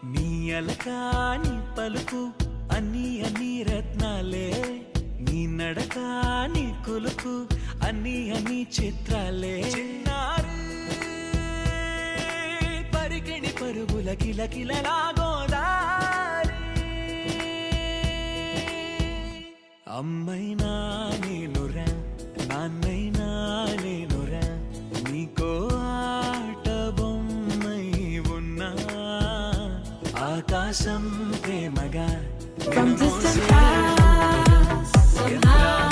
నీ అలకాని పలుకు అన్ని అన్ని రత్నాలే, నీ నడక నీ కులుకు అన్ని అన్ని చిత్రాలే. చిన్నారి పరికిణి పరుగుల కిలకిలలా గోదారి, అమ్మైనా నేనురా నాన్నైనా నేనురా, నీకో ఆట బొమ్మై ఉన్నా. ఆకాశం ప్రేమగా From distant past, somehow